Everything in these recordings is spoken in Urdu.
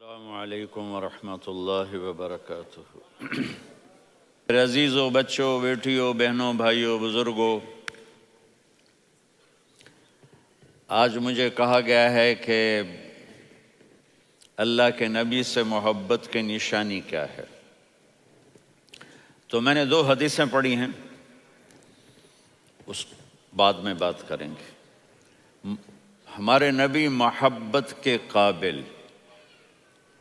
السلام علیکم ورحمۃ اللہ وبرکاتہ۔ میرے عزیزوں، بچوں، بیٹیوں، بہنوں، بھائیوں، بزرگوں، آج مجھے کہا گیا ہے کہ اللہ کے نبی سے محبت کی نشانی کیا ہے، تو میں نے 2 حدیثیں پڑھی ہیں، اس بعد میں بات کریں گے۔ ہمارے نبی محبت کے قابل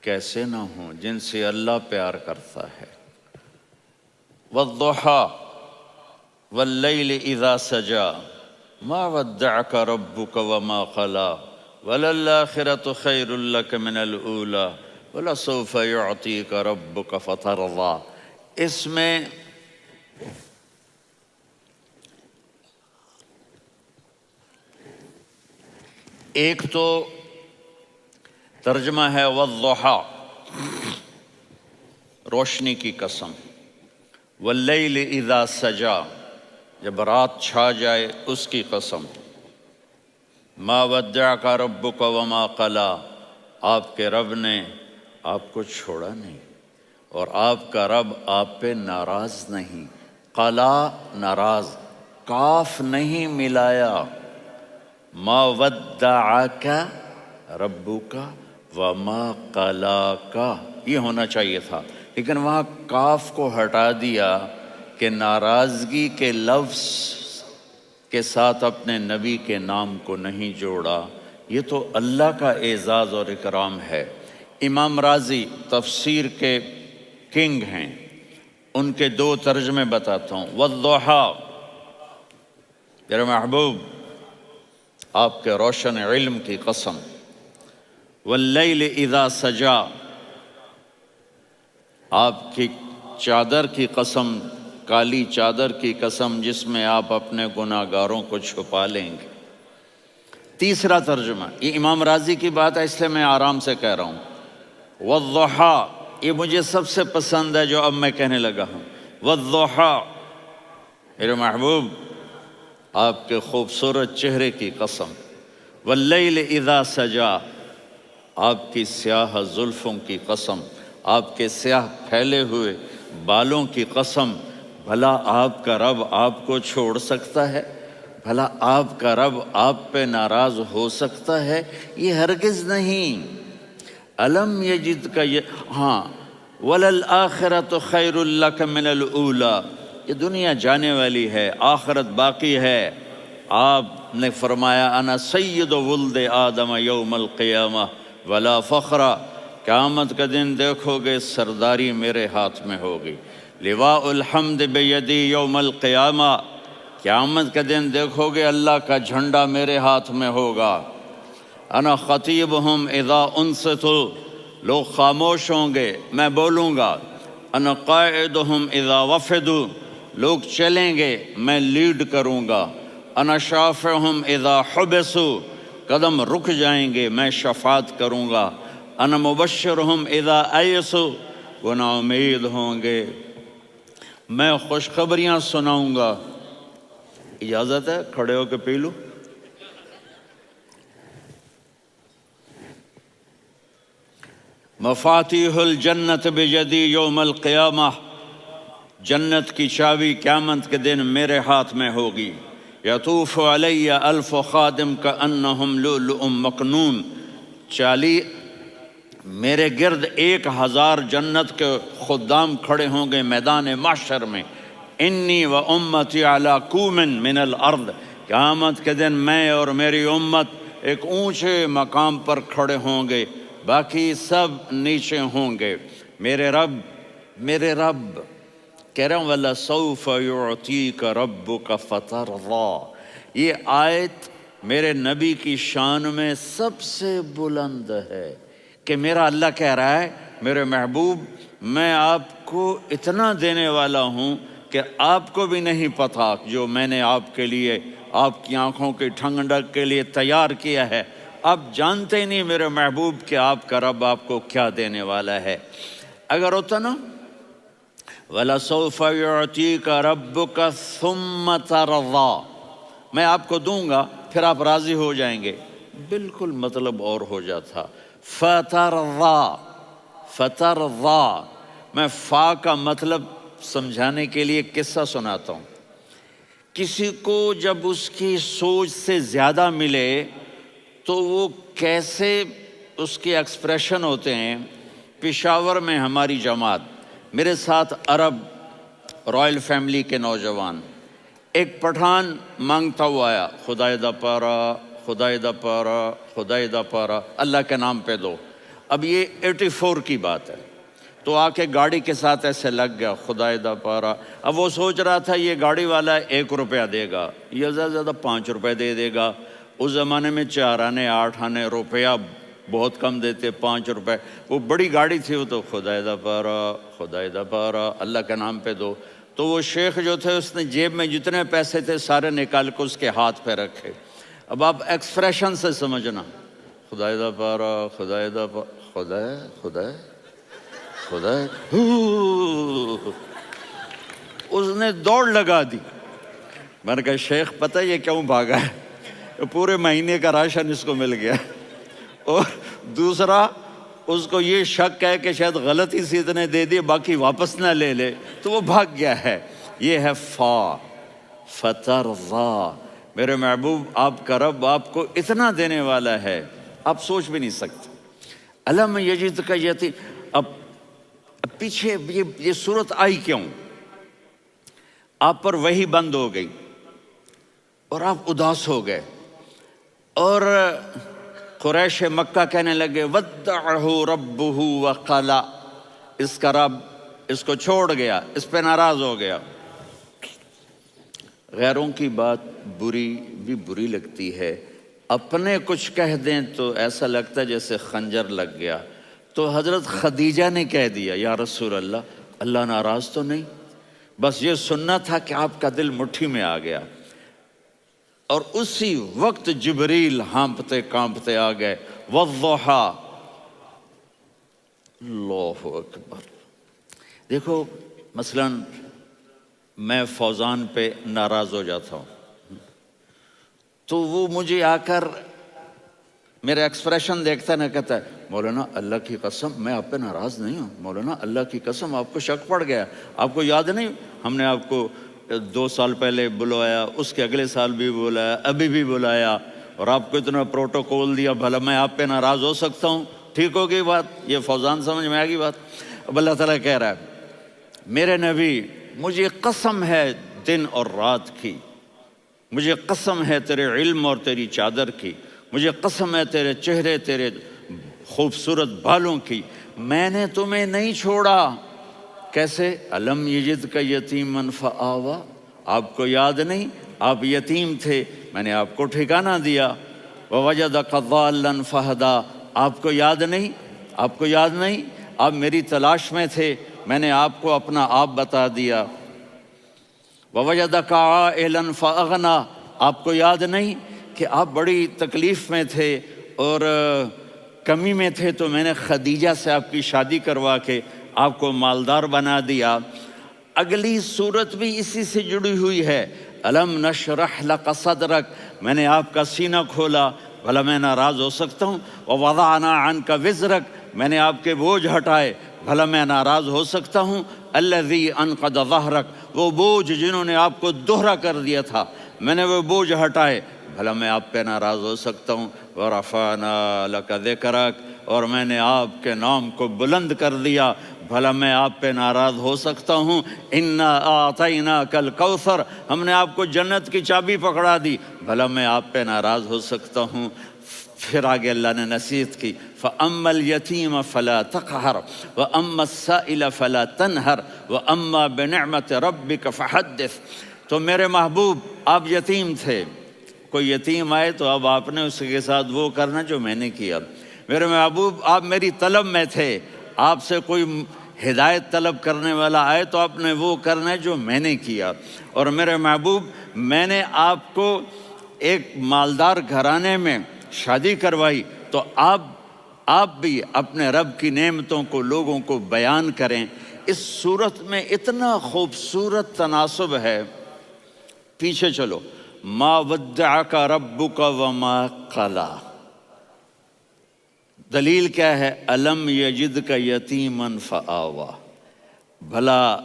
کیسے نہ ہوں جن سے اللہ پیار کرتا ہے۔ وَالضُّحَىٰ وَاللَّيْلِ إِذَا سَجَىٰ مَا وَدَّعَكَ رَبُّكَ وَمَا قَلَىٰ وَلَلْآخِرَةُ خَيْرٌ لَكَ مِنَ الْأُولَىٰ وَلَسَوْفَ يُعْطِيكَ رَبُّكَ فَتَرْضَىٰ۔ اس میں ایک تو ترجمہ ہے والضحیٰ، روشنی کی قسم، واللیل اذا سجا، جب رات چھا جائے اس کی قسم، ما ودعک ربک وما قلی، آپ کے رب نے آپ کو چھوڑا نہیں اور آپ کا رب آپ پہ ناراض نہیں۔ قلا ناراض، کاف نہیں ملایا، ما ودعک ربک وما قلاک، یہ ہونا چاہیے تھا، لیکن وہاں کاف کو ہٹا دیا کہ ناراضگی کے لفظ کے ساتھ اپنے نبی کے نام کو نہیں جوڑا۔ یہ تو اللہ کا اعزاز اور اکرام ہے۔ امام راضی تفسیر کے کنگ ہیں، ان کے 2 ترجمے بتاتا ہوں۔ والضحیٰ، میرے محبوب آپ کے روشن علم کی قسم، واللیل اذا سجا، آپ کی چادر کی قسم، کالی چادر کی قسم جس میں آپ اپنے گناہگاروں کو چھپا لیں گے۔ تیسرا ترجمہ، یہ امام راضی کی بات ہے اس لیے میں آرام سے کہہ رہا ہوں۔ والضحیٰ، یہ مجھے سب سے پسند ہے جو اب میں کہنے لگا ہوں۔ والضحیٰ، میرے محبوب آپ کے خوبصورت چہرے کی قسم، واللیل اذا سجا، آپ کی سیاہ زلفوں کی قسم، آپ کے سیاہ پھیلے ہوئے بالوں کی قسم، بھلا آپ کا رب آپ کو چھوڑ سکتا ہے؟ بھلا آپ کا رب آپ پہ ناراض ہو سکتا ہے؟ یہ ہرگز نہیں۔ الم یجد کا ہاں، وَلَلْآخِرَةُ خَيْرٌ لَكَ مِنَ الْأُولَىٰ، یہ دنیا جانے والی ہے، آخرت باقی ہے۔ آپ نے فرمایا انا سید ولد آدم یوم القیامہ ولا فخر، قیامت کا دن دیکھو گے سرداری میرے ہاتھ میں ہوگی۔ لواء الحمد بیدی یوم القیامہ، قیامت کا دن دیکھو گے اللہ کا جھنڈا میرے ہاتھ میں ہوگا۔ انا خطیبہم اذا انصتوا، لوگ خاموش ہوں گے میں بولوں گا۔ انا قائدہم اذا وفدوا، لوگ چلیں گے میں لیڈ کروں گا۔ انا شافعہم اذا حبسوا، قدم رک جائیں گے میں شفاعت کروں گا۔ انا مبشرہم اذا ایسوا، وہ نا امید ہوں گے میں خوشخبریاں سناؤں گا۔ اجازت ہے کھڑے ہو کے پی لوں؟ مفاتیح الجنت بیدی یوم القیامہ، جنت کی چابی قیامت کے دن میرے ہاتھ میں ہوگی۔ یطوف علی الف خادم کانہم لؤلؤ مکنون، میرے گرد 1000 جنت کے خدام کھڑے ہوں گے میدان محشر میں۔ انی و امتی علی کوم من الارض، قیامت کے دن میں اور میری امت ایک اونچے مقام پر کھڑے ہوں گے، باقی سب نیچے ہوں گے۔ میرے رب کہہ رہا ہوں وَلَسَوْفَ يُعْطِيكَ رَبُّكَ فَتَرْضَىٰ، یہ آیت میرے نبی کی شان میں سب سے بلند ہے کہ میرا اللہ کہہ رہا ہے میرے محبوب میں آپ کو اتنا دینے والا ہوں کہ آپ کو بھی نہیں پتہ جو میں نے آپ کے لیے، آپ کی آنکھوں کی ٹھنڈک کے لیے تیار کیا ہے۔ آپ جانتے نہیں میرے محبوب کہ آپ کا رب آپ کو کیا دینے والا ہے۔ اگر ہوتا نا وَلَسَوْفَ يُعْطِيكَ رَبُّكَ ثُمَّ تَرْضَىٰ، میں آپ کو دوں گا پھر آپ راضی ہو جائیں گے، بالکل مطلب اور ہو جاتا۔ فَتَرْضَىٰ، فترضا، میں فا کا مطلب سمجھانے کے لیے قصہ سناتا ہوں۔ کسی کو جب اس کی سوچ سے زیادہ ملے تو وہ کیسے اس کے ایکسپریشن ہوتے ہیں۔ پشاور میں ہماری جماعت، میرے ساتھ عرب رائل فیملی کے نوجوان، ایک پٹھان مانگتا ہوا آیا، خدائے دا پارا، خدائے دا پارا، خدائے دا پارا، اللہ کے نام پہ دو۔ اب یہ 84 کی بات ہے، تو آ کے گاڑی کے ساتھ ایسے لگ گیا، خدائے دا پارا۔ اب وہ سوچ رہا تھا یہ گاڑی والا 1 روپیہ دے گا، یہ زیادہ زیادہ 5 روپے دے دے گا۔ اس زمانے میں 4 آنے 8 آنے روپیہ بہت کم دیتے، 5 روپے، وہ بڑی گاڑی تھی، وہ تو خدائے دا پارا، خدائے دا پارا، اللہ کے نام پہ دو۔ تو وہ شیخ جو تھے اس نے جیب میں جتنے پیسے تھے سارے نکال کے اس کے ہاتھ پہ رکھے۔ اب آپ ایکسپریشن سے سمجھنا، خدائے دا پارا، خدائے دا پارا، خدائے خدائے خدائے، اس نے دوڑ لگا دی۔ میں نے کہا شیخ پتہ یہ کیوں بھاگا ہے؟ پورے مہینے کا راشن اس کو مل گیا، اور دوسرا اس کو یہ شک ہے کہ شاید غلطی سے اتنے دے دیے باقی واپس نہ لے لے، تو وہ بھاگ گیا ہے۔ یہ ہے فا، فترضا۔ میرے محبوب آپ کا رب آپ کو اتنا دینے والا ہے آپ سوچ بھی نہیں سکتے۔ الم یجدک یتیم، اب پیچھے یہ صورت آئی کیوں؟ آپ پر وحی بند ہو گئی اور آپ اداس ہو گئے، اور قریش مکہ کہنے لگے ودعہ ربہ وقلا، اس کا رب اس کو چھوڑ گیا، اس پہ ناراض ہو گیا۔ غیروں کی بات بری لگتی ہے، اپنے کچھ کہہ دیں تو ایسا لگتا ہے جیسے خنجر لگ گیا۔ تو حضرت خدیجہ نے کہہ دیا یا رسول اللہ، اللہ ناراض تو نہیں؟ بس یہ سننا تھا کہ آپ کا دل مٹھی میں آ گیا۔ اور اسی وقت جبریل ہانپتے کانپتے آ گئے، والضحی، اللہ اکبر۔ دیکھو مثلا میں فوزان پہ ناراض ہو جاتا ہوں تو وہ مجھے آ کر میرا ایکسپریشن دیکھتا ہے نا، کہتا ہے مولانا اللہ کی قسم میں آپ پہ ناراض نہیں ہوں، مولانا اللہ کی قسم آپ کو شک پڑ گیا، آپ کو یاد نہیں ہم نے آپ کو 2 سال پہلے بلوایا، اس کے اگلے سال بھی بلایا، ابھی بھی بلایا، اور آپ کو اتنا پروٹوکول دیا، بھلا میں آپ پہ ناراض ہو سکتا ہوں؟ ٹھیک ہوگی بات؟ یہ فوزان سمجھ میں آ گئی بات؟ اب اللہ تعالیٰ کہہ رہا ہے میرے نبی مجھے قسم ہے دن اور رات کی، مجھے قسم ہے تیرے علم اور تیری چادر کی، مجھے قسم ہے تیرے چہرے تیرے خوبصورت بالوں کی، میں نے تمہیں نہیں چھوڑا۔ کیسے؟ الم یجدک یتیما فآویٰ، آپ کو یاد نہیں آپ یتیم تھے، میں نے آپ کو ٹھکانہ دیا۔ ووجدک ضالا فہدیٰ، آپ کو یاد نہیں، آپ کو یاد نہیں آپ میری تلاش میں تھے، میں نے آپ کو اپنا آپ بتا دیا۔ ووجدک عائلا فاغنیٰ، آپ کو یاد نہیں کہ آپ بڑی تکلیف میں تھے اور کمی میں تھے، تو میں نے خدیجہ سے آپ کی شادی کروا کے آپ کو مالدار بنا دیا۔ اگلی صورت بھی اسی سے جڑی ہوئی ہے، الم نشرح لک صدرک، میں نے آپ کا سینہ کھولا، بھلا میں ناراض ہو سکتا ہوں؟ ووضعنا عنک وزرک، میں نے آپ کے بوجھ ہٹائے، بھلا میں ناراض ہو سکتا ہوں؟ الذی انقض ظہرک، وہ بوجھ جنہوں نے آپ کو دوہرا کر دیا تھا، میں نے وہ بوجھ ہٹائے، بھلا میں آپ پہ ناراض ہو سکتا ہوں؟ ورفعنا لک ذکرک، اور میں نے آپ کے نام کو بلند کر دیا، بھلا میں آپ پہ ناراض ہو سکتا ہوں؟ انا اعطیناک الکوثر، ہم نے آپ کو جنت کی چابی پکڑا دی، بھلا میں آپ پہ ناراض ہو سکتا ہوں؟ پھر آگے اللہ نے نصیحت کی، فَأَمَّا الْيَتِيمَ فَلَا تَقْهَرْ وَأَمَّا السَّائِلَ فَلَا تَنْهَرْ وَأَمَّا بِنِعْمَةِ رَبِّكَ فَحَدِّثْ۔ تو میرے محبوب آپ یتیم تھے، کوئی یتیم آئے تو اب آپ نے اس کے ساتھ وہ کرنا جو میں نے کیا۔ میرے محبوب آپ میری طلب میں تھے، آپ سے کوئی ہدایت طلب کرنے والا آئے تو آپ نے وہ کرنا ہے جو میں نے کیا۔ اور میرے محبوب میں نے آپ کو ایک مالدار گھرانے میں شادی کروائی، تو آپ بھی اپنے رب کی نعمتوں کو لوگوں کو بیان کریں۔ اس صورت میں اتنا خوبصورت تناسب ہے، پیچھے چلو، ما ودعک ربک وما قلی، دلیل کیا ہے؟ الم یجد کا یتیمن فآوا، بھلا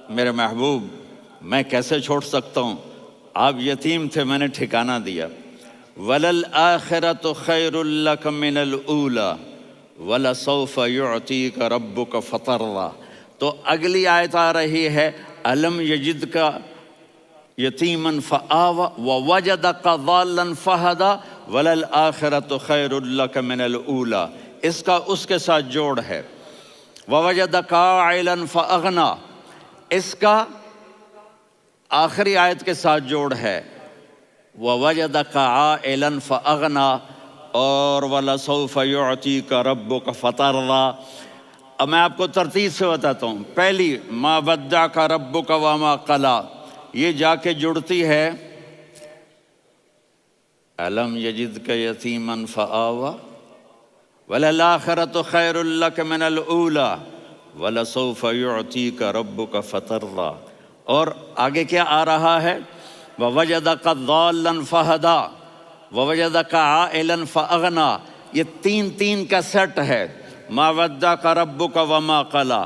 میرے محبوب میں کیسے چھوڑ سکتا ہوں؟ آپ یتیم تھے، میں نے ٹھکانہ دیا۔ وَلَلْآخِرَةُ خَيْرٌ لَكَ مِنَ الْأُولَى وَلَسَوْفَ يُعْطِيكَ رَبُّكَ فَتَرْضَىٰ۔ تو اگلی آیت آ رہی ہے الم یجد کا یتیمن فآوا ووجدک ضالا فہدا وللآخرۃ خیر لک من الاولی، اس کا اس کے ساتھ جوڑ ہے۔ ووجدک عائلا فاغنا، اس کا آخری آیت کے ساتھ جوڑ ہے۔ ووجدک عائلا فاغنا اور ولسوف یعطیک ربک فترضیٰ۔ اب میں آپ کو ترتیب سے بتاتا ہوں۔ پہلی ما ودعک ربک وما قلی، یہ جا کے جڑتی ہے الم یجدک یتیما فآوا وللآخرۃ خیر لک من الاولی ولسوف یعطیک ربک فترضیٰ۔ اور آگے کیا آ رہا ہے؟ ووجدک ضالا فہدا ووجدک عائلا فاغنا، یہ تین تین کا سیٹ ہے۔ ما ودعک ربک وما قلی،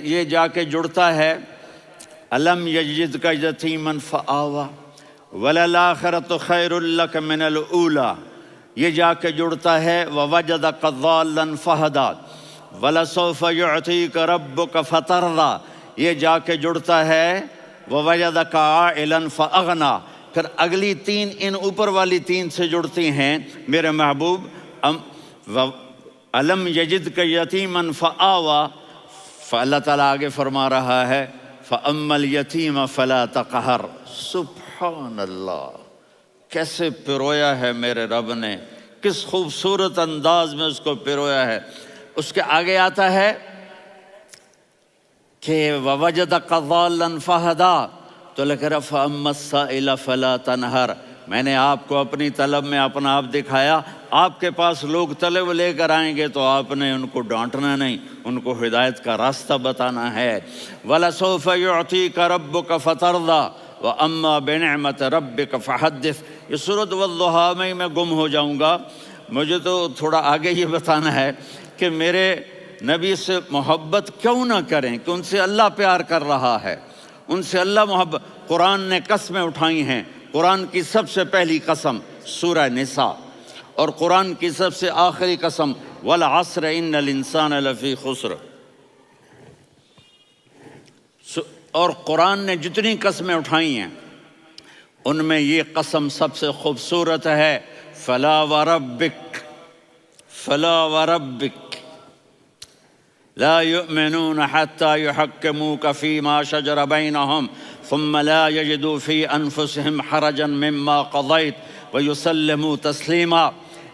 یہ جا کے جڑتا ہے الم یجدک یتیما فآوا وللآخرۃ خیر لک من الاولی، یہ جا کے جڑتا ہے ووجدک ضالا فہدا ولسوف یعطیک ربک فترضیٰ، یہ جا کے جڑتا ہے ووجدک عائلا فاغنا۔ پھر اگلی تین ان اوپر والی تین سے جڑتی ہیں میرے محبوب۔ الم یجدک یتیما فآوا، فاللہ تعالیٰ آگے فرما رہا ہے فَأَمَّا الْيَتِيمَ فَلَا تَقْهَرْ۔ سبحان اللہ، کیسے پرویا ہے میرے رب نے، کس خوبصورت انداز میں اس کو پرویا ہے۔ اس کے آگے آتا ہے کہ وَوَجَدَكَ ضَالًّا فَهَدَىٰ، تو لکھ رہا فَأَمَّا السَّائِلَ فَلَا تَنْهَرْ، میں نے آپ کو اپنی طلب میں اپنا آپ دکھایا۔ آپ کے پاس لوگ طلب لے کر آئیں گے تو آپ نے ان کو ڈانٹنا نہیں، ان کو ہدایت کا راستہ بتانا ہے۔ وَلَسَوْفَ يُعْطِيكَ رَبُّكَ فَتَرْضَىٰ وَأَمَّا بِنِعْمَةِ رَبِّكَ فَحَدِّثْ۔ یہ سورۃ والضحیٰ میں گم ہو جاؤں گا، مجھے تو تھوڑا آگے یہ بتانا ہے کہ میرے نبی سے محبت کیوں نہ کریں، کہ ان سے اللہ پیار کر رہا ہے، ان سے اللہ محبت۔ قرآن نے قسمیں اٹھائی ہیں، قرآن کی سب سے پہلی قسم سورہ نساء، اور قرآن کی سب سے آخری قسم والعصر ان الانسان لفی خسر۔ اور قرآن نے جتنی قسمیں اٹھائی ہیں ان میں یہ قسم سب سے خوبصورت ہے، فلا وربک فلا وربک لا يؤمنون حتى يحكموك فيما شجر بينهم ثم لا يجدوا في أنفسهم حرجا مما قضيت ويسلموا تسلیما۔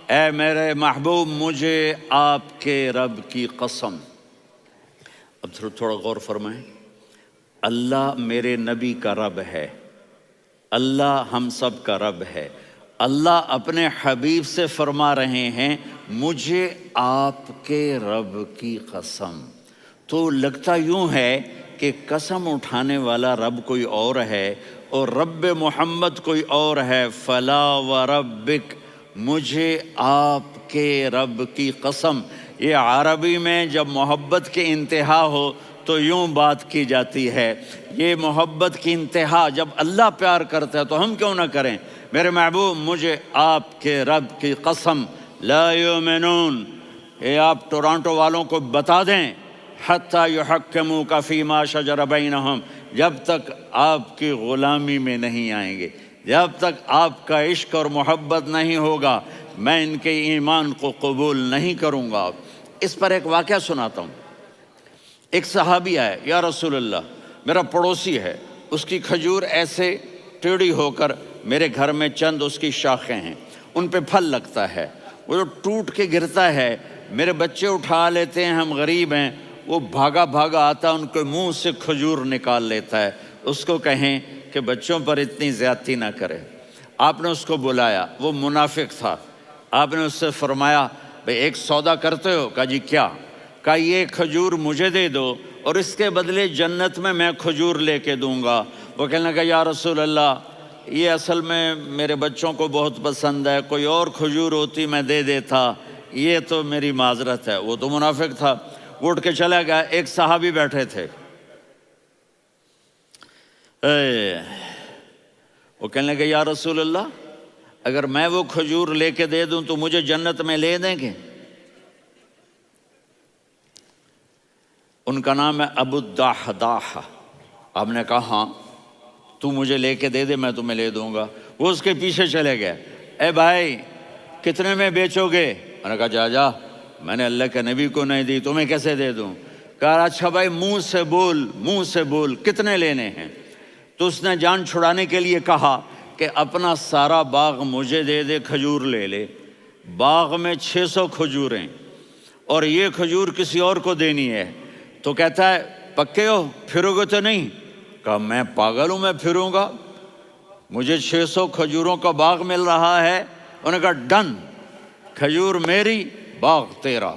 اے میرے محبوب، مجھے آپ کے رب کی قسم۔ اب تھوڑا غور فرمائیں، اللہ میرے نبی کا رب ہے، اللہ ہم سب کا رب ہے۔ اللہ اپنے حبیب سے فرما رہے ہیں مجھے آپ کے رب کی قسم۔ تو لگتا یوں ہے کہ قسم اٹھانے والا رب کوئی اور ہے اور رب محمد کوئی اور ہے۔ فلا وربک، مجھے آپ کے رب کی قسم۔ یہ عربی میں جب محبت کی انتہا ہو تو یوں بات کی جاتی ہے، یہ محبت کی انتہا جب اللہ پیار کرتا ہے تو ہم کیوں نہ کریں۔ میرے محبوب، مجھے آپ کے رب کی قسم، لا یؤمنون، یہ آپ ٹورانٹو والوں کو بتا دیں، حتی یحکموک فیما شجر بینہم، جب تک آپ کی غلامی میں نہیں آئیں گے، جب تک آپ کا عشق اور محبت نہیں ہوگا، میں ان کے ایمان کو قبول نہیں کروں گا۔ اس پر ایک واقعہ سناتا ہوں۔ ایک صحابی آئے، یا رسول اللہ، میرا پڑوسی ہے، اس کی کھجور ایسے ٹیڑھی ہو کر میرے گھر میں چند اس کی شاخیں ہیں، ان پہ پھل لگتا ہے، وہ جو ٹوٹ کے گرتا ہے، میرے بچے اٹھا لیتے ہیں، ہم غریب ہیں، وہ بھاگا بھاگا آتا ہے، ان کے منہ سے کھجور نکال لیتا ہے۔ اس کو کہیں کہ بچوں پر اتنی زیادتی نہ کرے۔ آپ نے اس کو بلایا، وہ منافق تھا، آپ نے اس سے فرمایا بھئی ایک سودا کرتے ہو؟ کہا جی کیا؟ کہا یہ کھجور مجھے دے دو اور اس کے بدلے جنت میں کھجور لے کے دوں گا۔ وہ کہنے لگا یا رسول اللہ، یہ اصل میں میرے بچوں کو بہت پسند ہے، کوئی اور کھجور ہوتی میں دے دیتا، یہ تو میری معذرت ہے، وہ تو منافق تھا، وہ اٹھ کے چلا گیا۔ ایک صحابی بیٹھے تھے، وہ کہنے لگے یا رسول اللہ اگر میں وہ کھجور لے کے دے دوں تو مجھے جنت میں لے دیں گے؟ ان کا نام ہے ابو الدحداح۔ آپ نے کہا ہاں تو مجھے لے کے دے دے میں تمہیں لے دوں گا۔ وہ اس کے پیچھے چلے گئے، اے بھائی کتنے میں بیچو گے؟ میں نے کہا جا میں نے اللہ کے نبی کو نہیں دی، تمہیں کیسے دے دوں؟ کہا اچھا بھائی منہ سے بول کتنے لینے ہیں؟ تو اس نے جان چھڑانے کے لیے کہا کہ اپنا سارا باغ مجھے دے دے، کھجور لے لے۔ باغ میں 600 کھجوریں اور یہ کھجور کسی اور کو دینی ہے۔ تو کہتا ہے پکے ہو، پھرو گے تو نہیں؟ کہا میں پاگل ہوں، میں پھروں گا؟ مجھے 600 کھجوروں کا باغ مل رہا ہے۔ انہوں نے کہا ڈن، کھجور میری باغ تیرا۔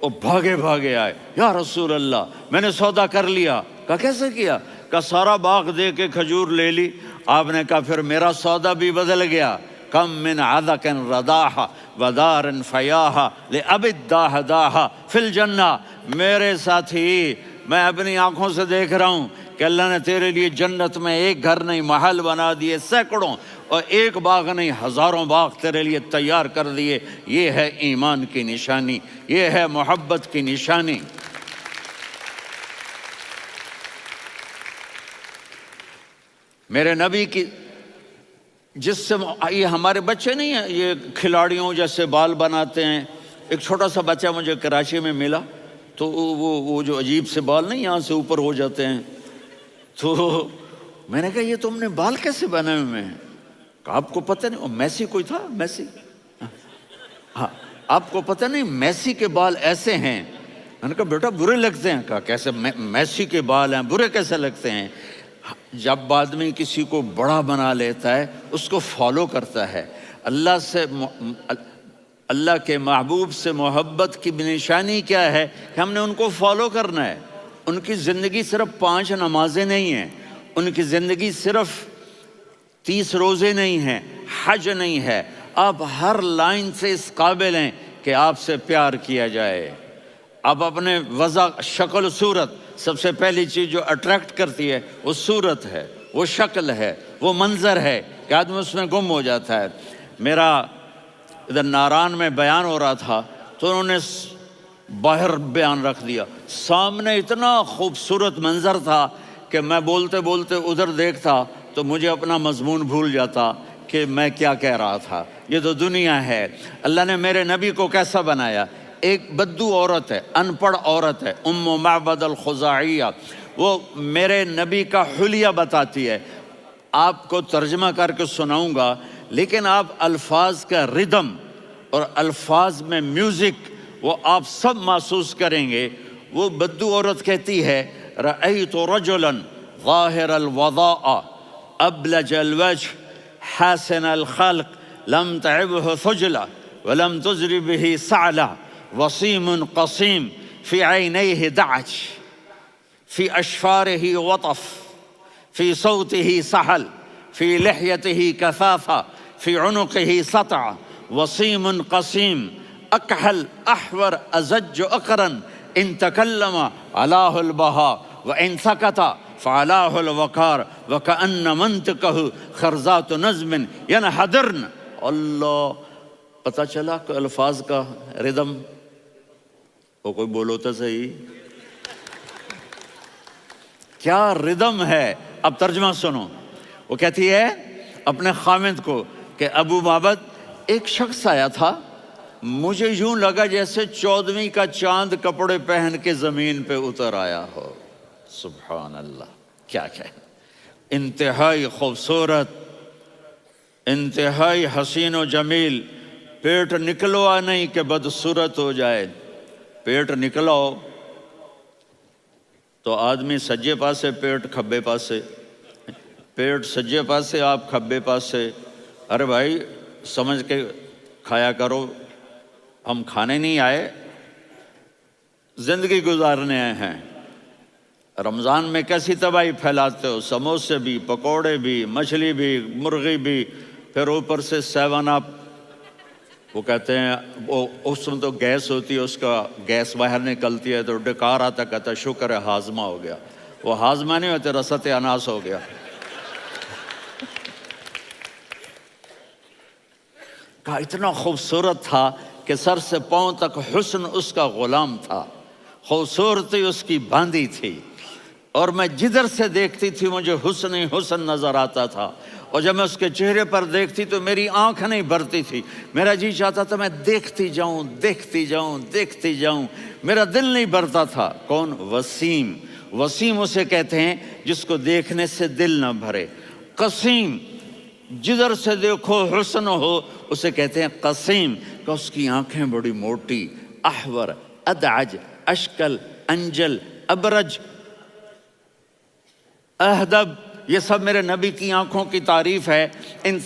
وہ بھاگے آئے، یا رسول اللہ میں نے سودا کر لیا۔ کہا کیسے کیا؟ کہا سارا باغ دے کے کھجور لے لی۔ آپ نے کہا پھر میرا سودا بھی بدل گیا۔ کم من عذق رداح ودار فیاح لأبی الدحداح فی الجنہ۔ میرے ساتھی میں اپنی آنکھوں سے دیکھ رہا ہوں کہ اللہ نے تیرے لیے جنت میں ایک گھر نہیں محل بنا دیے سینکڑوں، اور ایک باغ نہیں ہزاروں باغ تیرے لیے تیار کر دیے۔ یہ ہے ایمان کی نشانی، یہ ہے محبت کی نشانی۔ میرے نبی کی جس سے یہ ہمارے بچے نہیں ہیں یہ کھلاڑیوں جیسے بال بناتے ہیں۔ ایک چھوٹا سا بچہ مجھے کراچی میں ملا، تو وہ جو عجیب سے بال نہیں یہاں سے اوپر ہو جاتے ہیں، تو میں نے کہا یہ تم نے بال کیسے بنائے ہوئے ہیں؟ کہا آپ کو پتہ نہیں؟ میسی کوئی تھا، میسی، ہاں آپ کو پتہ نہیں میسی کے بال ایسے ہیں؟ میں نے کہا بیٹا برے لگتے ہیں۔ کہا کیسے؟ میسی کے بال ہیں برے کیسے لگتے ہیں؟ جب آدمی کسی کو بڑا بنا لیتا ہے اس کو فالو کرتا ہے۔ اللہ کے محبوب سے محبت کی نشانی کیا ہے کہ ہم نے ان کو فالو کرنا ہے۔ ان کی زندگی صرف 5 نمازیں نہیں ہیں، ان کی زندگی صرف 30 روزے نہیں ہیں، حج نہیں ہے۔ آپ ہر لائن سے اس قابل ہیں کہ آپ سے پیار کیا جائے۔ آپ اپنے وضع، شکل و صورت، سب سے پہلی چیز جو اٹریکٹ کرتی ہے وہ صورت ہے، وہ شکل ہے، وہ منظر ہے کہ آدمی اس میں گم ہو جاتا ہے۔ میرا ادھر ناران میں بیان ہو رہا تھا تو انہوں نے باہر بیان رکھ دیا، سامنے اتنا خوبصورت منظر تھا کہ میں بولتے بولتے ادھر دیکھتا تو مجھے اپنا مضمون بھول جاتا کہ میں کیا کہہ رہا تھا۔ یہ تو دنیا ہے۔ اللہ نے میرے نبی کو کیسا بنایا؟ ایک بدو عورت ہے، ان پڑھ عورت ہے، ام معبد الخزاعیہ، وہ میرے نبی کا حلیہ بتاتی ہے۔ آپ کو ترجمہ کر کے سناؤں گا، لیکن آپ الفاظ کا ردم اور الفاظ میں میوزک وہ آپ سب محسوس کریں گے۔ وہ بدو عورت کہتی ہے رأیت رجلا ظاہر الوضاء ابلج الوجه حاسن الخلق لم تعبه ثجلة ولم تزر به سعلة وصيم قصيم في عينيه دعج في أشفاره وطف في صوته سحل في لحيته كثافة في عنقه سطع وصيم قصيم أكحل أحور أزج أقرن إن تكلم علاه البهاء وإن سكت فعلاه الوقار وكأن منطقه خرزات نظم ينحدرن۔ اللہ، پتہ چلا کہ الفاظ کا ردم، وہ کوئی بولو تو صحیح، کیا ردم ہے۔ اب ترجمہ سنو۔ وہ کہتی ہے اپنے خامد کو کہ ابو معبد ایک شخص آیا تھا، مجھے یوں لگا جیسے 14ویں کا چاند کپڑے پہن کے زمین پہ اتر آیا ہو۔ سبحان اللہ، کیا انتہائی خوبصورت، انتہائی حسین و جمیل۔ پیٹ نکلوا نہیں کہ بدصورت ہو جائے، پیٹ نکلاؤ تو آدمی سجے پاسے پیٹ کھبے پاسے، پیٹ سجے پاسے آپ کھبے پاسے۔ ارے بھائی سمجھ کے کھایا کرو، ہم کھانے نہیں آئے، زندگی گزارنے آئے ہیں۔ رمضان میں کیسی تباہی پھیلاتے ہو، سموسے بھی، پکوڑے بھی، مچھلی بھی، مرغی بھی، پھر اوپر سے 7 اپ۔ وہ کہتے ہیں وہ اس میں تو گیس ہوتی ہے، اس کا گیس باہر نکلتی ہے تو ڈکار آتا، کہتا ہے شکر ہے ہاضمہ ہو گیا. وہ ہاضمہ نہیں ہوتے، رسط اناس ہو گیا. کہا اتنا خوبصورت تھا کہ سر سے پاؤں تک حسن اس کا غلام تھا، خوبصورتی اس کی باندھی تھی، اور میں جدھر سے دیکھتی تھی مجھے حسن ہی حسن نظر آتا تھا. اور جب میں اس کے چہرے پر دیکھتی تو میری آنکھ نہیں بھرتی تھی، میرا جی چاہتا تھا میں دیکھتی جاؤں دیکھتی جاؤں دیکھتی جاؤں، میرا دل نہیں بھرتا تھا. کون؟ وسیم. وسیم اسے کہتے ہیں جس کو دیکھنے سے دل نہ بھرے. قسیم، جدھر سے دیکھو حسن ہو، اسے کہتے ہیں قسیم، کہ اس کی آنکھیں بڑی موٹی، احور، ادعج، اشکل، انجل، ابرج، اہدب، یہ سب میرے نبی کی آنکھوں کی تعریف ہے. ان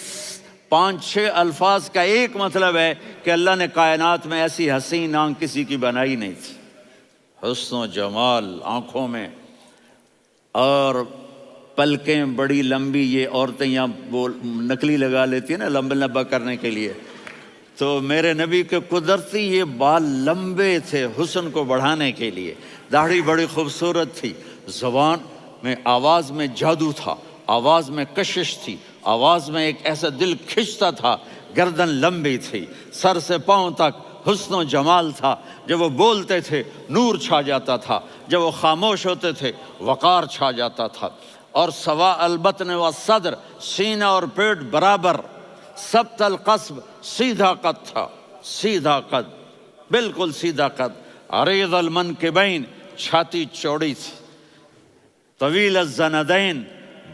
5-6 الفاظ کا ایک مطلب ہے کہ اللہ نے کائنات میں ایسی حسین آنکھ کسی کی بنائی نہیں تھی. حسن و جمال آنکھوں میں، اور پلکیں بڑی لمبی. یہ عورتیں یہاں وہ نکلی لگا لیتی ہیں نا لمبا لمبا کرنے کے لیے، تو میرے نبی کے قدرتی یہ بال لمبے تھے حسن کو بڑھانے کے لیے. داڑھی بڑی خوبصورت تھی. زبان میں، آواز میں جادو تھا، آواز میں کشش تھی، آواز میں ایک ایسا دل کھنچتا تھا. گردن لمبی تھی، سر سے پاؤں تک حسن و جمال تھا. جب وہ بولتے تھے نور چھا جاتا تھا، جب وہ خاموش ہوتے تھے وقار چھا جاتا تھا. اور سوا البطن و صدر، سینہ اور پیٹ برابر، سبت القصب، سیدھا قد تھا، سیدھا قد، بالکل سیدھا قد. عریض المنکبین، چھاتی چوڑی تھی. طویل الزندین،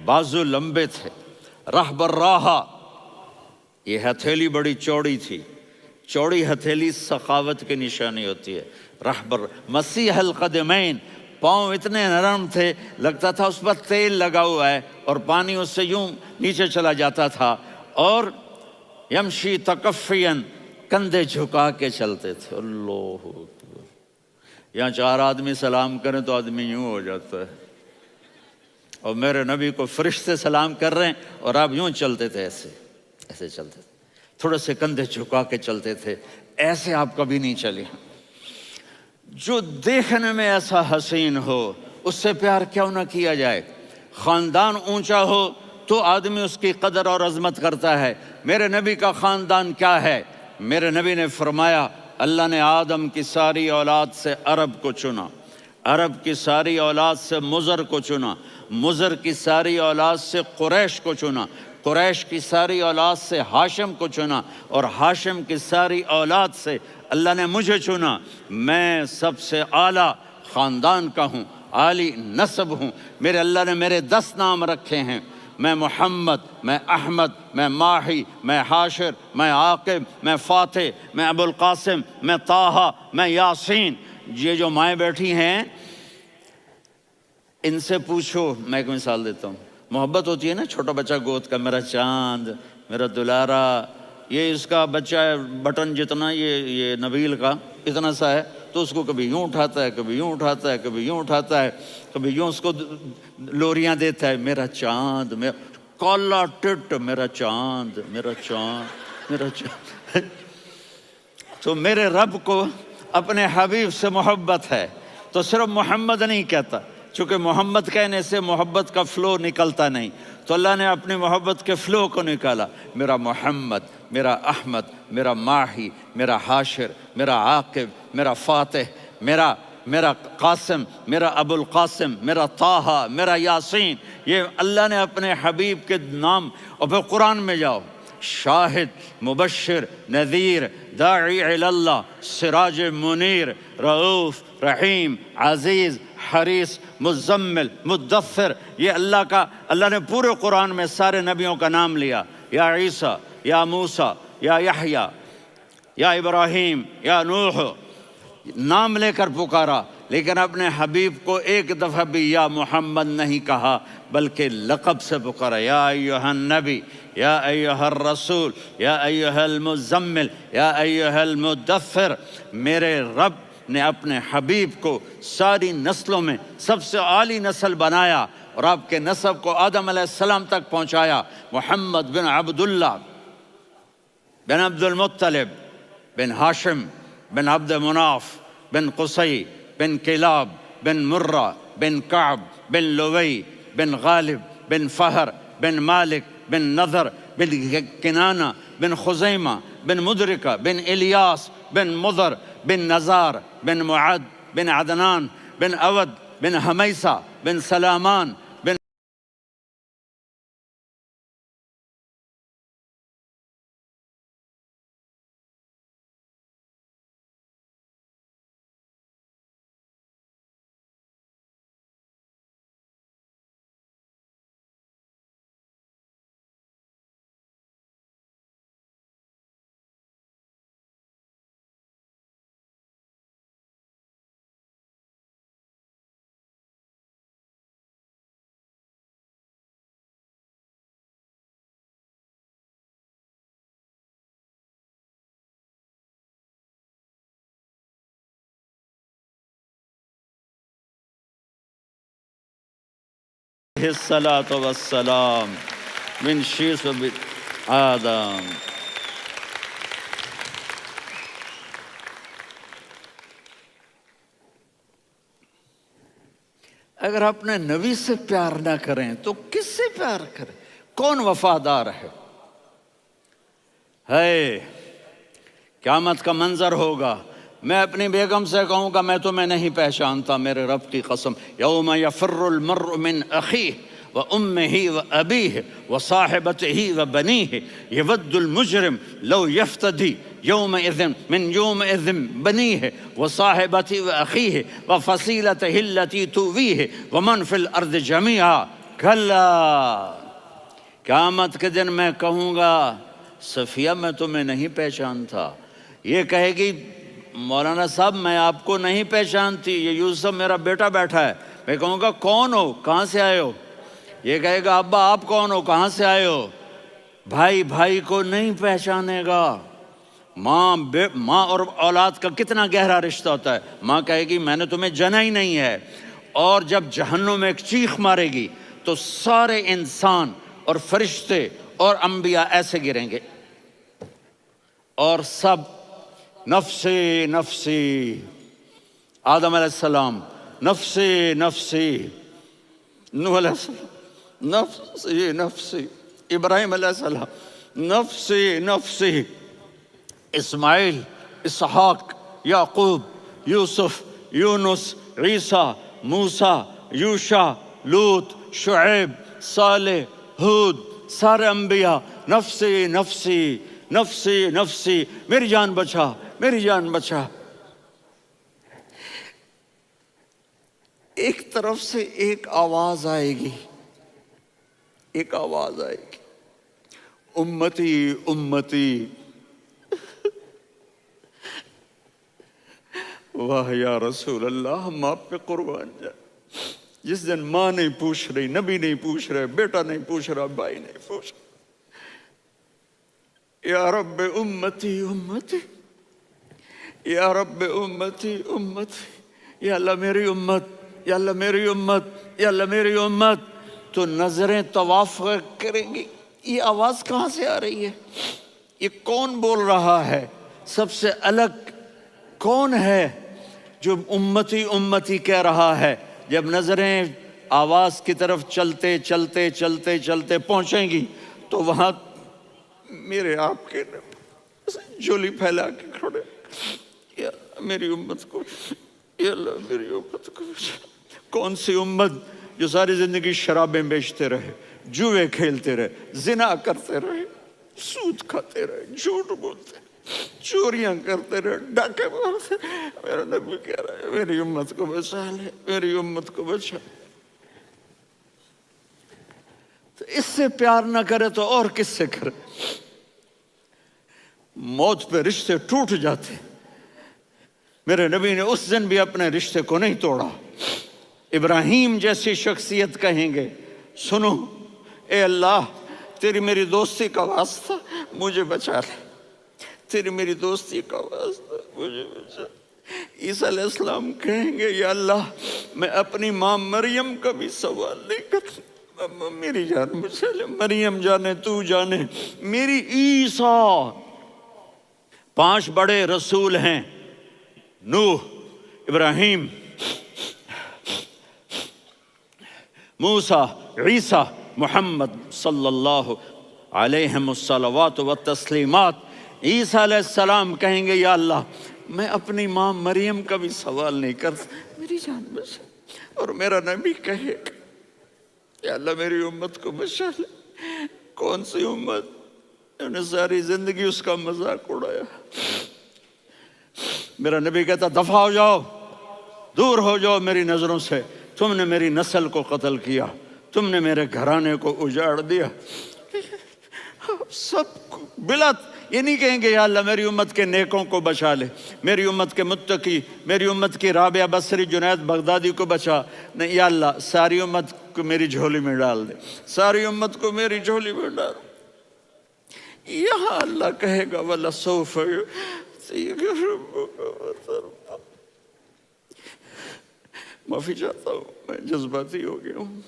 بازو لمبے تھے. رحب الراحہ، یہ ہتھیلی بڑی چوڑی تھی. چوڑی ہتھیلی سخاوت کی نشانی ہوتی ہے. رحب مسیح القدمین، پاؤں اتنے نرم تھے لگتا تھا اس پر تیل لگا ہوا ہے، اور پانی اس سے یوں نیچے چلا جاتا تھا. اور یمشی تکفین، کندھے جھکا کے چلتے تھے. اللہ اکبر. یہاں 4 آدمی سلام کریں تو آدمی یوں ہو جاتا ہے، اور میرے نبی کو فرشتے سلام کر رہے ہیں اور آپ یوں چلتے تھے، ایسے ایسے چلتے تھے، تھوڑے سے کندھے جھکا کے چلتے تھے. ایسے آپ کبھی نہیں چلے. جو دیکھنے میں ایسا حسین ہو اس سے پیار کیوں نہ کیا جائے. خاندان اونچا ہو تو آدمی اس کی قدر اور عظمت کرتا ہے. میرے نبی کا خاندان کیا ہے؟ میرے نبی نے فرمایا اللہ نے آدم کی ساری اولاد سے عرب کو چنا، عرب کی ساری اولاد سے مضر کو چنا، مضر کی ساری اولاد سے قریش کو چنا، قریش کی ساری اولاد سے ہاشم کو چنا، اور ہاشم کی ساری اولاد سے اللہ نے مجھے چنا. میں سب سے اعلیٰ خاندان کا ہوں، عالی نسب ہوں. میرے اللہ نے میرے 10 نام رکھے ہیں. میں محمد، میں احمد، میں ماہی، میں حاشر، میں عاقب، میں فاتح، میں ابو القاسم، میں طٰہٰ، میں یاسین. یہ جو مائیں بیٹھی ہیں ان سے پوچھو. میں ایک مثال دیتا ہوں. محبت ہوتی ہے نا، چھوٹا بچہ گود کا، میرا چاند، میرا دلارا. یہ اس کا بچہ ہے بٹن جتنا، یہ نبیل کا اتنا سا ہے، تو اس کو کبھی یوں اٹھاتا ہے، کبھی یوں اٹھاتا ہے، کبھی یوں اٹھاتا ہے، کبھی یوں اس کو لوریاں دیتا ہے. میرا چاند، میرا کالا ٹٹ، میرا چاند، میرا چاند، میرا چاند. تو میرے رب کو اپنے حبیب سے محبت ہے تو صرف محمد نہیں کہتا، چونکہ محمد کہنے سے محبت کا فلو نکلتا نہیں، تو اللہ نے اپنی محبت کے فلو کو نکالا. میرا محمد، میرا احمد، میرا ماہی، میرا حاشر، میرا عاقب، میرا فاتح، میرا قاسم، میرا ابو القاسم، میرا طٰہٰ، میرا یاسین. یہ اللہ نے اپنے حبیب کے نام. اور پھر قرآن میں جاؤ، شاہد، مبشر، نذیر، داعی الی اللہ، سراج منیر، رؤوف، رحیم، عزیز، حریص، مزمل، مدثر. یہ اللہ نے پورے قرآن میں سارے نبیوں کا نام لیا. یا عیسیٰ، یا موسیٰ، یا یحییٰ، یا ابراہیم، یا نوح، نام لے کر پکارا. لیکن اپنے حبیب کو ایک دفعہ بھی یا محمد نہیں کہا، بلکہ لقب سے پکارا. یا ایھا النبی، یا ایھا الرسول، یا ایھا المزمل، یا ایھا المدثر. میرے رب نے اپنے حبیب کو ساری نسلوں میں سب سے عالی نسل بنایا، اور آپ کے نسب کو آدم علیہ السلام تک پہنچایا. محمد بن عبداللہ بن عبد المطلب بن ہاشم بن عبد مناف بن قصی بن کلاب بن مرہ بن کعب بن لوی بن غالب بن فہر بن مالک بن نضر بن کنانہ بن خزیمہ بن مدرکہ بن الیاس بن مضر بن نزار بن معد بن عدنان بن اود بن حمیسہ بن سلامان بن الصلاة والسلام من شیث آدم. اگر اپنے نبی سے پیار نہ کریں تو کس سے پیار کریں؟ کون وفادار ہے؟ قیامت کا منظر ہوگا، میں اپنی بیگم سے کہوں گا میں تمہیں نہیں پہچانتا، میرے رب کی قسم، یوم یفر المرء من اخیہ وامہ وابیہ وصاحبتہ وبنیہ یود المجرم لو یفتدی یومئذ من یومئذ بنیہ وصاحبتہ واخیہ وفصیلتہ التی تؤویہ ومن فی الارض جمیعا کلا. قیامت کے دن میں کہوں گا صفیہ میں تمہیں نہیں پہچانتا، یہ کہے گی مولانا صاحب میں آپ کو نہیں پہچانتی، یہ یوسف میرا بیٹا بیٹھا ہے. میں کہوں گا کون ہو، کہاں سے آئے ہو؟ یہ کہے گا ابا آپ کون ہو، کہاں سے آئے ہو؟ بھائی بھائی کو نہیں پہچانے گا. ماں اور اولاد کا کتنا گہرا رشتہ ہوتا ہے. ماں کہے گی میں نے تمہیں جنا ہی نہیں ہے. اور جب جہنم میں ایک چیخ مارے گی تو سارے انسان اور فرشتے اور انبیاء ایسے گریں گے اور سب نفسی نفسی. آدم علیہ السلام نفسی نفسی، نوح علیہ السلام نفسی نفسی، ابراہیم علیہ السلام نفسی نفسی، اسماعیل، اسحاق، یعقوب، یوسف، یونس، عیسیٰ، موسیٰ، یوشع، لوط، شعیب، صالح، ہود، سارے انبیاء نفسی نفسی نفسی نفسی، میری جان بچا میری جان بچا. ایک طرف سے ایک آواز آئے گی، ایک آواز آئے گی، امتی امتی. واہ یا رسول اللہ، ہم آپ پہ قربان جائیں. جس دن ماں نہیں پوچھ رہی، نبی نہیں پوچھ رہے، بیٹا نہیں پوچھ رہا، بھائی نہیں پوچھ رہا، یا رب امتی امتی، یا رب امتی امتی، یا اللہ میری امت، یا اللہ میری امت، یا اللہ میری امت. تو نظریں طواف کریں گی، یہ آواز کہاں سے آ رہی ہے؟ یہ کون بول رہا ہے؟ سب سے الگ کون ہے جو امتی امتی کہہ رہا ہے؟ جب نظریں آواز کی طرف چلتے چلتے چلتے چلتے پہنچیں گی تو وہاں میرے آپ کے جولی پھیلا کے کھڑے، یا میری امت کو، یا اللہ میری امت کو. کون سی امت جو ساری زندگی شرابیں بیچتے رہے، جوئے کھیلتے رہے، زنا کرتے رہے، سود کھاتے رہے، جھوٹ بولتے، چوریاں کرتے رہے، ڈاکے مارتے. میرا نبی کہہ رہا ہے میری امت کو بچا لے، میری امت کو بچا. تو اس سے پیار نہ کرے تو اور کس سے کرے؟ موت پہ رشتے ٹوٹ جاتے. میرے نبی نے اس دن بھی اپنے رشتے کو نہیں توڑا. ابراہیم جیسی شخصیت کہیں گے سنو اے اللہ تیری میری دوستی کا واسطہ مجھے بچا لے، تیری میری دوستی کا واسطہ مجھے بچا. عیسیٰ علیہ السلام کہیں گے یا اللہ میں اپنی ماں مریم کا بھی سوال نہیں کرتا، میری جان بچا لے. مریم جانے تو جانے، میری عیسیٰ 5 بڑے رسول ہیں، نوح، ابراہیم، موسیٰ، عیسیٰ، محمد صلی اللہ علیہ الصلوات والتسلیمات۔ عیسیٰ علیہ السلام کہیں گے یا اللہ میں اپنی ماں مریم کا بھی سوال نہیں کرتا، میری جان بچا۔ اور میرا نبی کہے گا یا اللہ میری امت کو بچا لے۔ کون سی امت؟ انہوں نے ساری زندگی اس کا مذاق اڑایا۔ میرا نبی کہتا دفع ہو جاؤ، دور ہو جاؤ میری نظروں سے، تم نے میری نسل کو قتل کیا، تم نے میرے گھرانے کو اجاڑ دیا۔ سب بلت یہ نہیں کہیں گے یا اللہ میری امت کے نیکوں کو بچا لے، میری امت کے متقی، میری امت کی رابعہ بصری، جنید بغدادی کو بچا، نہیں یا اللہ ساری امت کو میری جھولی میں ڈال دے، ساری امت کو میری جھولی میں ڈال۔ یہاں اللہ کہے گا وَلَسَوْفَ يُعْطِيكَ رَبُّكَ فَتَرْضَىٰ۔ معافی چاہتا ہوں، میں جذباتی ہو گیا ہوں۔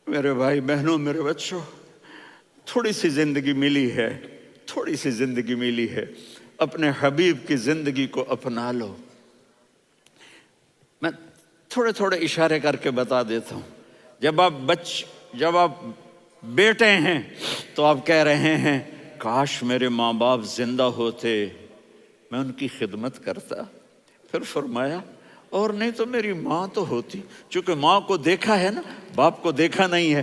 میرے بھائی بہنوں، میرے بچوں، تھوڑی سی زندگی ملی ہے، تھوڑی سی زندگی ملی ہے، اپنے حبیب کی زندگی کو اپنا لو۔ میں تھوڑے تھوڑے اشارے کر کے بتا دیتا ہوں۔ جب آپ بیٹے ہیں تو آپ کہہ رہے ہیں کاش میرے ماں باپ زندہ ہوتے، میں ان کی خدمت کرتا۔ پھر فرمایا اور نہیں تو میری ماں تو ہوتی، چونکہ ماں کو دیکھا ہے نا، باپ کو دیکھا نہیں ہے،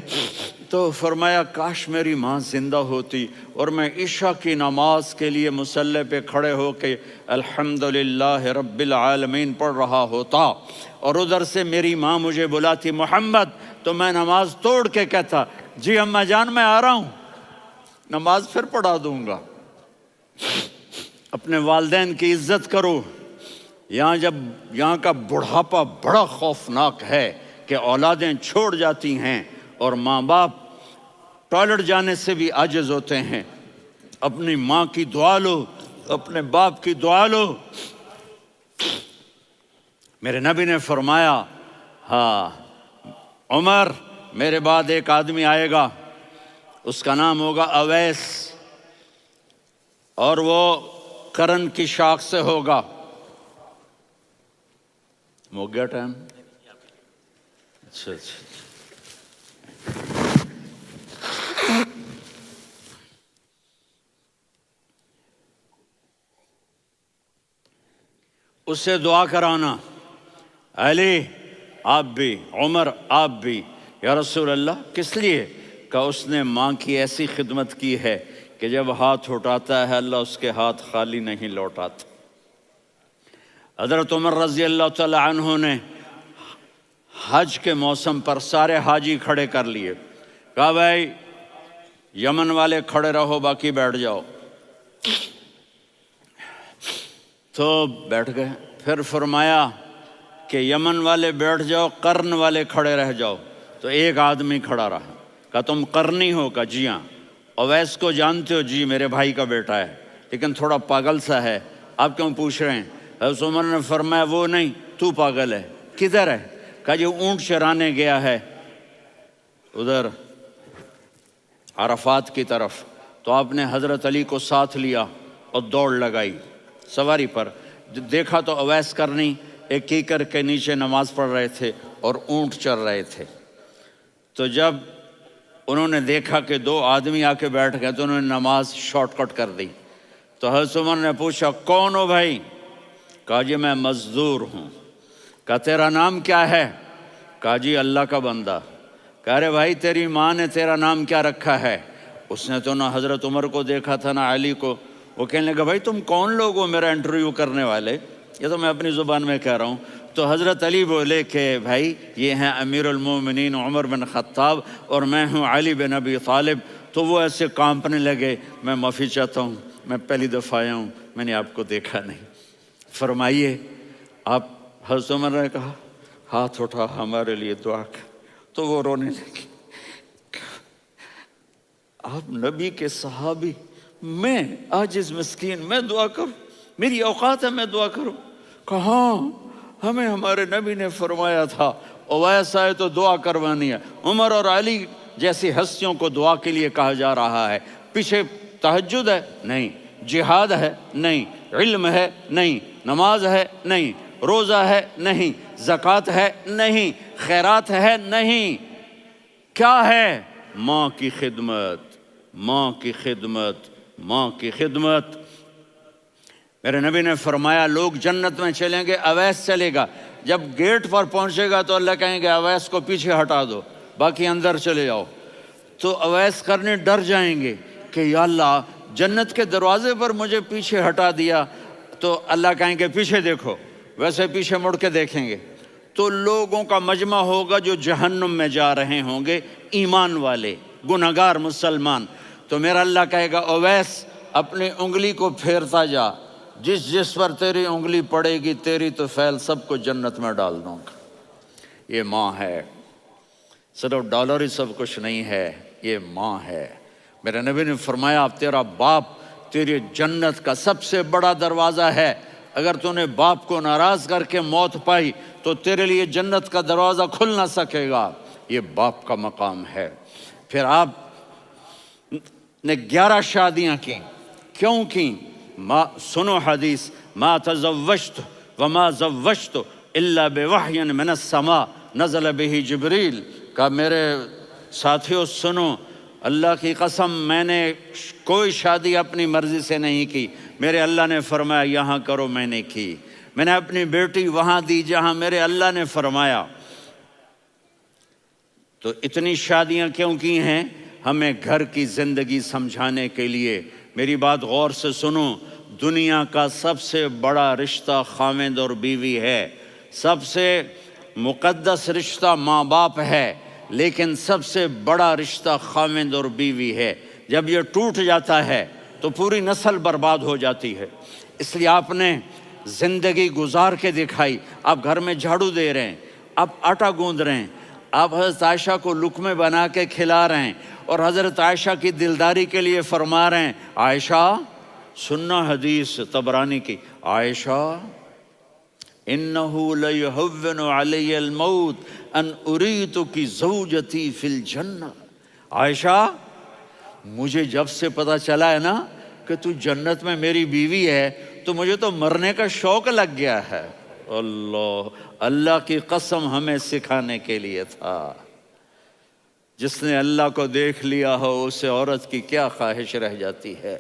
تو فرمایا کاش میری ماں زندہ ہوتی اور میں عشاء کی نماز کے لیے مصلی پہ کھڑے ہو کے الحمدللہ رب العالمین پڑھ رہا ہوتا، اور ادھر سے میری ماں مجھے بلاتی محمد، تو میں نماز توڑ کے کہتا جی اماں جان میں آ رہا ہوں، نماز پھر پڑھا دوں گا۔ اپنے والدین کی عزت کرو۔ یہاں کا بڑھاپا بڑا خوفناک ہے کہ اولادیں چھوڑ جاتی ہیں اور ماں باپ ٹوائلٹ جانے سے بھی عاجز ہوتے ہیں۔ اپنی ماں کی دعا لو، اپنے باپ کی دعا لو۔ میرے نبی نے فرمایا ہاں عمر میرے بعد ایک آدمی آئے گا، اس کا نام ہوگا اویس، اور وہ قرن کی شاخ سے ہوگا۔ ہو گیا ٹائم؟ اچھا اس سے دعا کرانا، علی آپ بھی، عمر آپ بھی، یا رسول اللہ کس لیے؟ کہ اس نے ماں کی ایسی خدمت کی ہے کہ جب ہاتھ اٹھاتا ہے اللہ اس کے ہاتھ خالی نہیں لوٹاتا۔ حضرت عمر رضی اللہ تعالی عنہ نے حج کے موسم پر سارے حاجی کھڑے کر لیے، کہا بھائی یمن والے کھڑے رہو باقی بیٹھ جاؤ، تو بیٹھ گئے۔ پھر فرمایا کہ یمن والے بیٹھ جاؤ، قرن والے کھڑے رہ جاؤ، تو ایک آدمی کھڑا رہا۔ کہا تم قرنی ہو؟ کہا جی ہاں۔ اویس کو جانتے ہو؟ جی میرے بھائی کا بیٹا ہے لیکن تھوڑا پاگل سا ہے، آپ کیوں پوچھ رہے ہیں؟ حضرت عمر نے فرمایا وہ نہیں، تو پاگل ہے۔ کدھر ہے؟ کہا جی اونٹ چرانے گیا ہے ادھر عرفات کی طرف۔ تو آپ نے حضرت علی کو ساتھ لیا اور دوڑ لگائی سواری پر۔ دیکھا تو اویس کرنی ایک کیکر کے نیچے نماز پڑھ رہے تھے اور اونٹ چر رہے تھے۔ تو جب انہوں نے دیکھا کہ 2 آدمی آ کے بیٹھ گئے تو انہوں نے نماز شارٹ کٹ کر دی۔ تو حضرت عمر نے پوچھا کون ہو بھائی؟ کہا جی میں مزدور ہوں۔ کہا تیرا نام کیا ہے؟ کہا جی اللہ کا بندہ۔ کہا رے بھائی تیری ماں نے تیرا نام کیا رکھا ہے؟ اس نے تو نہ حضرت عمر کو دیکھا تھا نہ علی کو۔ وہ کہنے لگا بھائی تم کون لوگ ہو میرا انٹرویو کرنے والے؟ یہ تو میں اپنی زبان میں کہہ رہا ہوں۔ تو حضرت علی بولے کہ بھائی یہ ہیں امیر المومنین عمر بن خطاب اور میں ہوں علی بن ابی طالب۔ تو وہ ایسے کانپنے لگے، میں معافی چاہتا ہوں، میں پہلی دفعہ آیا ہوں، میں نے آپ کو دیکھا نہیں، فرمائیے آپ۔ حضرت عمر نے کہا ہاتھ اٹھا ہمارے لیے دعا کر۔ تو وہ رونے لگی۔ آپ نبی کے صحابی، میں عاجز مسکین، میں دعا کروں؟ میری اوقات ہے میں دعا کروں؟ کہاں ہمیں ہمارے نبی نے فرمایا تھا اویس آئے تو دعا کروانی ہے۔ عمر اور علی جیسی ہستیوں کو دعا کے لیے کہا جا رہا ہے۔ پیچھے تہجد ہے؟ نہیں۔ جہاد ہے؟ نہیں۔ علم ہے؟ نہیں۔ نماز ہے؟ نہیں۔ روزہ ہے؟ نہیں۔ زکوٰۃ ہے؟ نہیں۔ خیرات ہے؟ نہیں۔ کیا ہے؟ ماں کی خدمت، ماں کی خدمت، ماں کی خدمت۔ میرے نبی نے فرمایا لوگ جنت میں چلیں گے، اویس چلے گا، جب گیٹ پر پہنچے گا تو اللہ کہیں گے اویس کو پیچھے ہٹا دو، باقی اندر چلے جاؤ۔ تو اویس کرنے ڈر جائیں گے کہ یا اللہ جنت کے دروازے پر مجھے پیچھے ہٹا دیا، تو اللہ کہیں گے پیچھے دیکھو، ویسے پیچھے مڑ کے دیکھیں گے تو لوگوں کا مجمع ہوگا جو جہنم میں جا رہے ہوں گے، ایمان والے، گنہگار مسلمان۔ تو میرا اللہ کہے گا اویس اپنی انگلی کو پھیرتا جا، جس جس پر تیری انگلی پڑے گی تیری تو فیل سب کو جنت میں ڈال دوں گا۔ یہ ماں ہے، صرف ڈالر ہی سب کچھ نہیں ہے، یہ ماں ہے۔ میرے نبی نے فرمایا تیرا باپ تیری جنت کا سب سے بڑا دروازہ ہے، اگر تو نے باپ کو ناراض کر کے موت پائی تو تیرے لیے جنت کا دروازہ کھل نہ سکے گا۔ یہ باپ کا مقام ہے۔ پھر آپ نے 11 شادیاں کی، کیوں کی؟ سنو حدیث، ما تزوجت وما زوجت الا بوحی من السماء نزل به جبریل۔ کہا میرے ساتھیوں سنو، اللہ کی قسم میں نے کوئی شادی اپنی مرضی سے نہیں کی، میرے اللہ نے فرمایا یہاں کرو، میں نے کی۔ میں نے اپنی بیٹی وہاں دی جہاں میرے اللہ نے فرمایا۔ تو اتنی شادیاں کیوں کی ہیں؟ ہمیں گھر کی زندگی سمجھانے کے لیے۔ میری بات غور سے سنو، دنیا کا سب سے بڑا رشتہ خاوند اور بیوی ہے، سب سے مقدس رشتہ ماں باپ ہے، لیکن سب سے بڑا رشتہ خاوند اور بیوی ہے۔ جب یہ ٹوٹ جاتا ہے تو پوری نسل برباد ہو جاتی ہے۔ اس لیے آپ نے زندگی گزار کے دکھائی۔ آپ گھر میں جھاڑو دے رہے ہیں، آپ آٹا گوندھ رہے ہیں، آپ حضرت عائشہ کو لقمے بنا کے کھلا رہے ہیں، اور حضرت عائشہ کی دلداری کے لیے فرما رہے ہیں عائشہ، سننا حدیث طبرانی کی، عائشہ انہو لیہون علی الموت ان اریتک زوجتی فی الجنہ۔ عائشہ مجھے جب سے پتا چلا ہے نا کہ تو جنت میں میری بیوی ہے تو مجھے تو مرنے کا شوق لگ گیا ہے۔ اللہ کی قسم ہمیں سکھانے کے لیے تھا۔ جس نے اللہ کو دیکھ لیا ہو اسے عورت کی کیا خواہش رہ جاتی ہے۔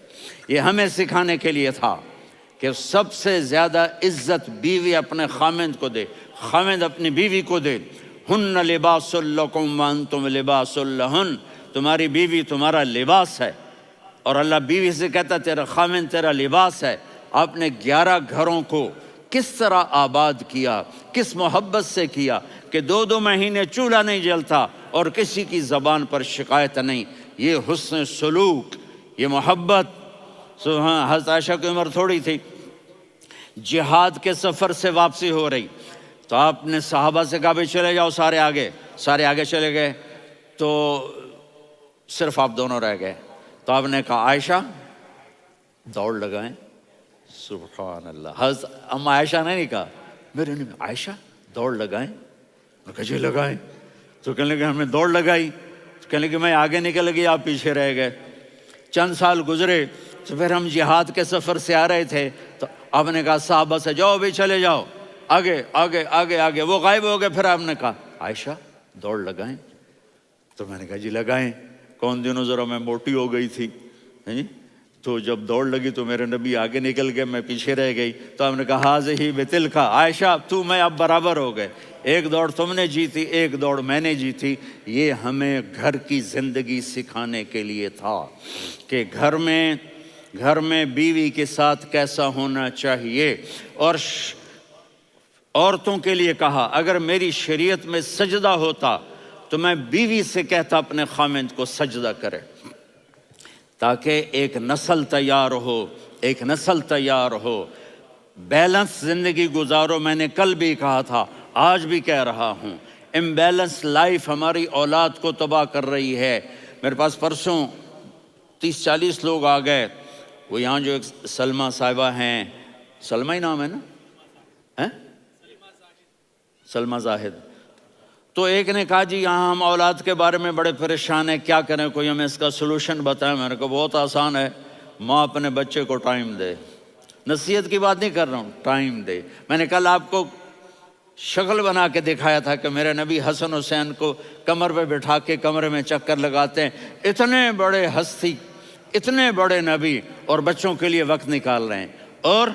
یہ ہمیں سکھانے کے لیے تھا کہ سب سے زیادہ عزت بیوی اپنے خاوند کو دے، خاوند اپنی بیوی کو دے۔ ہن لباس لکم وانتم لباس لہن، تمہاری بیوی تمہارا لباس ہے، اور اللہ بیوی سے کہتا تیرا خاوند تیرا لباس ہے۔ آپ نے 11 گھروں کو کس طرح آباد کیا، کس محبت سے کیا کہ 2 مہینے چولہا نہیں جلتا اور کسی کی زبان پر شکایت نہیں۔ یہ حسن سلوک، یہ محبت۔ حضرت عائشہ کی عمر تھوڑی تھی، جہاد کے سفر سے واپسی ہو رہی، تو آپ نے صحابہ سے کہا بھی چلے جاؤ سارے آگے چلے گئے، تو صرف آپ دونوں رہ گئے۔ تو آپ نے کہا عائشہ دوڑ لگائیں۔ سبحان اللہ، حضرت اما عائشہ نے نہیں کہا، میرے نے عائشہ دوڑ لگائیں، میں کہا جی لگائیں۔ تو کہنے لگے ہم نے دوڑ لگائی، تو کہنے لگے میں آگے نکل گئی، آپ پیچھے رہ گئے۔ چند سال گزرے تو پھر ہم جہاد کے سفر سے آ رہے تھے، تو آپ نے کہا صحابہ سے جاؤ بھی چلے جاؤ آگے آگے آگے آگے، وہ غائب ہو گئے۔ پھر آپ نے کہا عائشہ دوڑ لگائیں، تو میں نے کہا جی لگائیں۔ کون دنوں ذرا میں موٹی ہو گئی تھی، تو جب دوڑ لگی تو میرے نبی آگے نکل گئے، میں پیچھے رہ گئی۔ تو ہم نے کہا ہاذہ بتلک، عائشہ تو میں اب برابر ہو گئے، ایک دوڑ تم نے جیتی، ایک دوڑ میں نے جیتی۔ یہ ہمیں گھر کی زندگی سکھانے کے لیے تھا کہ گھر میں بیوی کے ساتھ کیسا ہونا چاہیے۔ اور عورتوں کے لیے کہا اگر میری شریعت میں سجدہ ہوتا تو میں بیوی سے کہتا اپنے خاوند کو سجدہ کرے، تاکہ ایک نسل تیار ہو، بیلنس زندگی گزارو۔ میں نے کل بھی کہا تھا، آج بھی کہہ رہا ہوں، امبیلنس لائف ہماری اولاد کو تباہ کر رہی ہے۔ میرے پاس پرسوں 30-40 لوگ آ گئے، وہ یہاں جو ایک سلمہ صاحبہ ہیں، سلمہ ہی نام ہے نا، سلمہ زاہد. تو ایک نے کہا جی یہاں ہم اولاد کے بارے میں بڑے پریشان ہیں، کیا کریں، کوئی ہمیں اس کا سلوشن بتائیں. میں نے کہا بہت آسان ہے، ماں اپنے بچے کو ٹائم دے. نصیحت کی بات نہیں کر رہا ہوں، ٹائم دے. میں نے کل آپ کو شکل بنا کے دکھایا تھا کہ میرے نبی حسن حسین کو کمر پہ بٹھا کے کمرے میں چکر لگاتے ہیں. اتنے بڑے ہستی، اتنے بڑے نبی، اور بچوں کے لیے وقت نکال رہے ہیں اور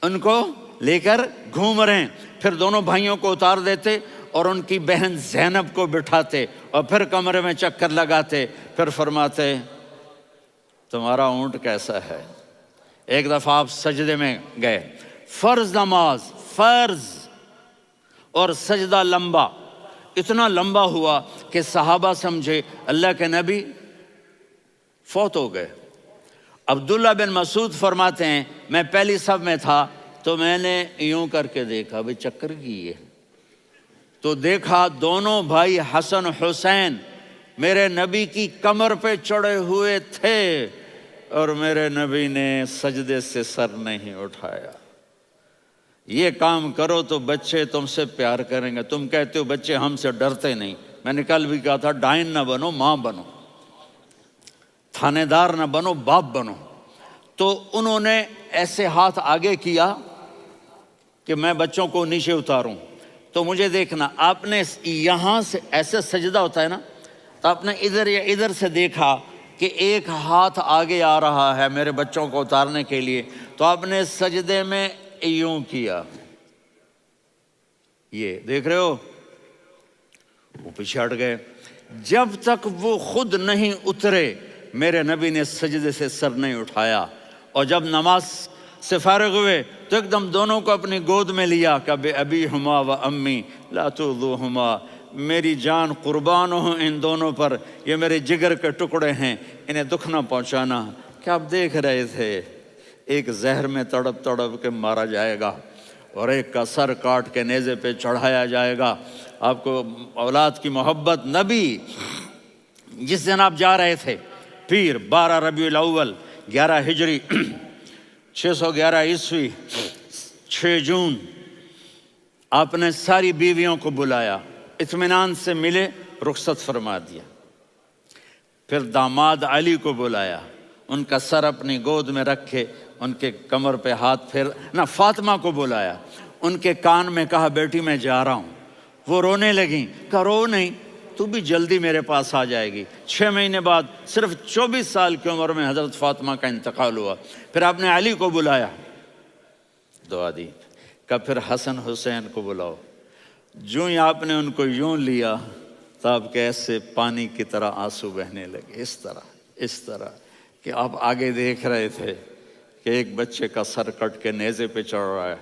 ان کو لے کر گھوم رہے ہیں. پھر دونوں بھائیوں کو اتار دیتے اور ان کی بہن زینب کو بٹھاتے اور پھر کمرے میں چکر لگاتے. پھر فرماتے تمہارا اونٹ کیسا ہے. ایک دفعہ آپ سجدے میں گئے، فرض نماز، فرض، اور سجدہ لمبا، اتنا لمبا ہوا کہ صحابہ سمجھے اللہ کے نبی فوت ہو گئے. عبداللہ بن مسعود فرماتے ہیں میں پہلی صف میں تھا تو میں نے یوں کر کے دیکھا، بھئی چکر کی ہے، تو دیکھا دونوں بھائی حسن حسین میرے نبی کی کمر پہ چڑھے ہوئے تھے اور میرے نبی نے سجدے سے سر نہیں اٹھایا. یہ کام کرو تو بچے تم سے پیار کریں گے. تم کہتے ہو بچے ہم سے ڈرتے نہیں. میں نے کل بھی کہا تھا ڈائن نہ بنو، ماں بنو، تھانے دار نہ بنو، باپ بنو. تو انہوں نے ایسے ہاتھ آگے کیا کہ میں بچوں کو نیچے اتاروں. تو مجھے دیکھنا، آپ نے یہاں سے ایسے سجدہ ہوتا ہے نا، تو آپ نے ادھر یا ادھر سے دیکھا کہ ایک ہاتھ آگے آ رہا ہے میرے بچوں کو اتارنے کے لیے، تو آپ نے سجدے میں یوں کیا. یہ دیکھ رہے ہو، وہ پیچھے ہٹ گئے. جب تک وہ خود نہیں اترے میرے نبی نے سجدے سے سر نہیں اٹھایا. اور جب نماز سے فارغ ہوئے تو ایک دم دونوں کو اپنی گود میں لیا کہ بے ابی ہما و امی لا تؤذوہما، میری جان قربان ہو ان دونوں پر، یہ میرے جگر کے ٹکڑے ہیں، انہیں دکھ نہ پہنچانا. کیا آپ دیکھ رہے تھے ایک زہر میں تڑپ تڑپ کے مارا جائے گا اور ایک کا سر کاٹ کے نیزے پہ چڑھایا جائے گا. آپ کو اولاد کی محبت. نبی جس دن آپ جا رہے تھے پیر 12 ربیع الاول 11 ہجری 611 عیسوی 6 جون، آپ نے ساری بیویوں کو بلایا، اطمینان سے ملے، رخصت فرما دیا. پھر داماد علی کو بلایا، ان کا سر اپنی گود میں رکھے، ان کے کمر پہ ہاتھ پھیر نہ. فاطمہ کو بلایا، ان کے کان میں کہا بیٹی میں جا رہا ہوں. وہ رونے لگیں، کہا رو نہیں، تو بھی جلدی میرے پاس آ جائے گی. 6 مہینے بعد صرف 24 سال کی عمر میں حضرت فاطمہ کا انتقال ہوا. پھر آپ نے علی کو بلایا، دعا دی. کہ پھر حسن حسین کو بلاؤ. جو ہی آپ نے ان کو یوں لیا تو آپ کے ایسے پانی کی طرح آنسو بہنے لگے. اس طرح کہ آپ آگے دیکھ رہے تھے کہ ایک بچے کا سر کٹ کے نیزے پہ چڑھ رہا ہے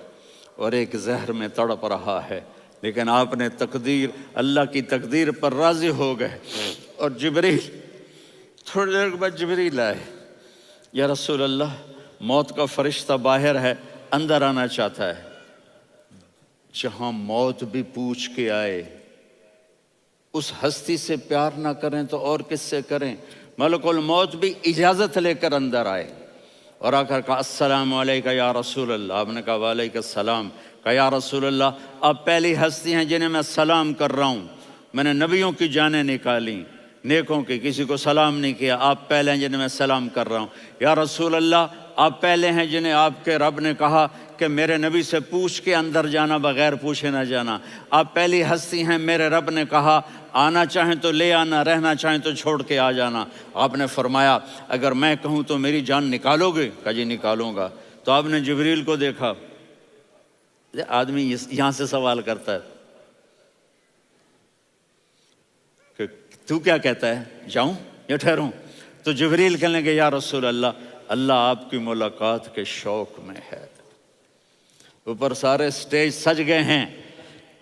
اور ایک زہر میں تڑپ رہا ہے، لیکن آپ نے تقدیر، اللہ کی تقدیر پر راضی ہو گئے. اور جبریل تھوڑی دیر کے بعد جبریل آئے، یا رسول اللہ موت کا فرشتہ باہر ہے، اندر آنا چاہتا ہے. جہاں موت بھی پوچھ کے آئے، اس ہستی سے پیار نہ کریں تو اور کس سے کریں. ملک الموت بھی اجازت لے کر اندر آئے اور آ کر کہا السلام علیکہ یا رسول اللہ. آپ نے کہا وعلیکم السلام. کہا یا رسول اللہ آپ پہلی ہستی ہیں جنہیں میں سلام کر رہا ہوں. میں نے نبیوں کی جانیں نکالیں، نیکوں کی، کسی کو سلام نہیں کیا. آپ پہلے ہیں جنہیں میں سلام کر رہا ہوں. یا رسول اللہ آپ پہلے ہیں جنہیں آپ کے رب نے کہا کہ میرے نبی سے پوچھ کے اندر جانا، بغیر پوچھے نہ جانا. آپ پہلی ہستی ہیں میرے رب نے کہا آنا چاہیں تو لے آنا، رہنا چاہیں تو چھوڑ کے آ جانا. آپ نے فرمایا اگر میں کہوں تو میری جان نکالو گے؟ کہا جی نکالوں گا. تو آپ نے جبریل کو دیکھا. آدمی یہاں سے سوال کرتا ہے کہ تو کیا کہتا ہے، جاؤں یا ٹھہروں؟ تو جبریل کہنے لگے یا رسول اللہ اللہ آپ کی ملاقات کے شوق میں ہے. اوپر سارے سٹیج سج گئے ہیں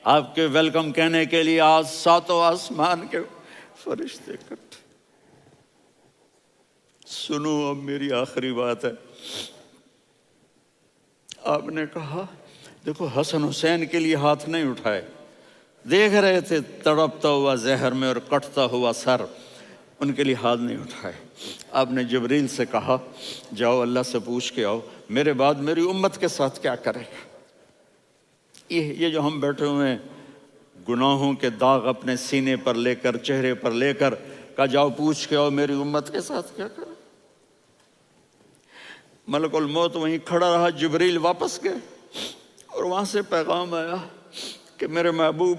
آپ کے ویلکم کہنے کے لیے. آج 7 آسمان کے فرشتے اکٹھے. سنو اب میری آخری بات ہے. آپ نے کہا دیکھو حسن حسین کے لیے ہاتھ نہیں اٹھائے، دیکھ رہے تھے تڑپتا ہوا زہر میں اور کٹتا ہوا سر، ان کے لیے ہاتھ نہیں اٹھائے. آپ نے جبریل سے کہا جاؤ اللہ سے پوچھ کے آؤ میرے بعد میری امت کے ساتھ کیا کرے گا. یہ جو ہم بیٹھے ہوئے ہیں گناہوں کے داغ اپنے سینے پر لے کر چہرے پر لے کر کہا جاؤ پوچھ کے آؤ میری امت کے ساتھ کیا کریں. ملک الموت وہیں کھڑا رہا، جبریل واپس گئے اور وہاں سے پیغام آیا کہ میرے محبوب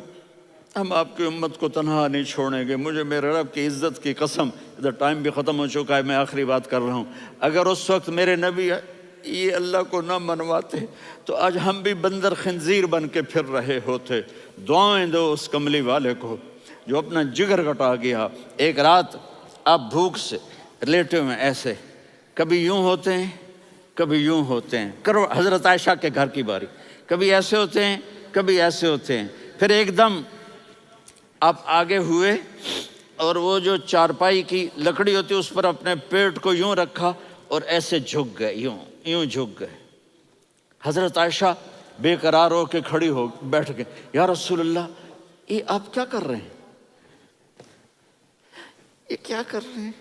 ہم آپ کی امت کو تنہا نہیں چھوڑیں گے. مجھے میرے رب کی عزت کی قسم، ادھر ٹائم بھی ختم ہو چکا ہے، میں آخری بات کر رہا ہوں، اگر اس وقت میرے نبی یہ اللہ کو نہ منواتے تو آج ہم بھی بندر خنزیر بن کے پھر رہے ہوتے. دعائیں دو اس کملی والے کو جو اپنا جگر کٹا گیا. ایک رات آپ بھوک سے لیٹے ہوئے ایسے، کبھی یوں ہوتے ہیں کبھی یوں ہوتے ہیں. کرو حضرت عائشہ کے گھر کی باری، کبھی ایسے ہوتے ہیں کبھی ایسے ہوتے ہیں. پھر ایک دم آپ آگے ہوئے اور وہ جو چارپائی کی لکڑی ہوتی اس پر اپنے پیٹ کو یوں رکھا اور ایسے جھک گئے، یوں جھک گئے. حضرت عائشہ بے قرار ہو کے کھڑی ہو بیٹھ گئے. یا رسول اللہ یہ آپ کیا کر رہے ہیں؟ یہ کیا کر رہے ہیں؟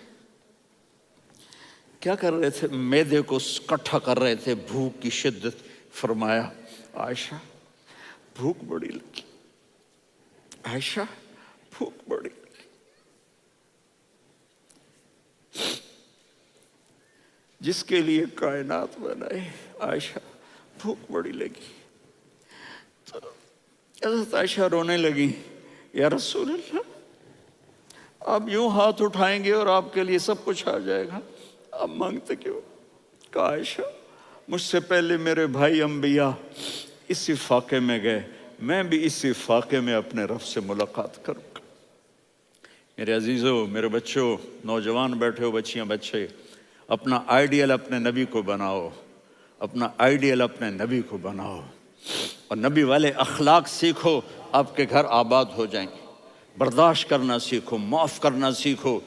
کیا کر رہے تھے؟ معدے کو کٹھا کر رہے تھے، بھوک کی شدت. فرمایا عائشہ بھوک بڑی لگی، عائشہ بھوک بڑی لگی. جس کے لیے کائنات بنائے عائشہ بھوک بڑی لگی. تو حضرت عائشہ رونے لگی. یا رسول اللہ آپ یوں ہاتھ اٹھائیں گے اور آپ کے لیے سب کچھ آ جائے گا، آپ مانگتے کیوں؟ کہا عائشہ مجھ سے پہلے میرے بھائی انبیاء اسی فاقے میں گئے، میں بھی اسی فاقے میں اپنے رب سے ملاقات کروں گا. میرے عزیزوں، میرے بچوں، نوجوان بیٹھے ہو، بچیاں بچے، اپنا آئیڈیل اپنے نبی کو بناؤ، اپنا آئیڈیل اپنے نبی کو بناؤ اور نبی والے اخلاق سیکھو، آپ کے گھر آباد ہو جائیں گے. برداشت کرنا سیکھو، معاف کرنا سیکھو.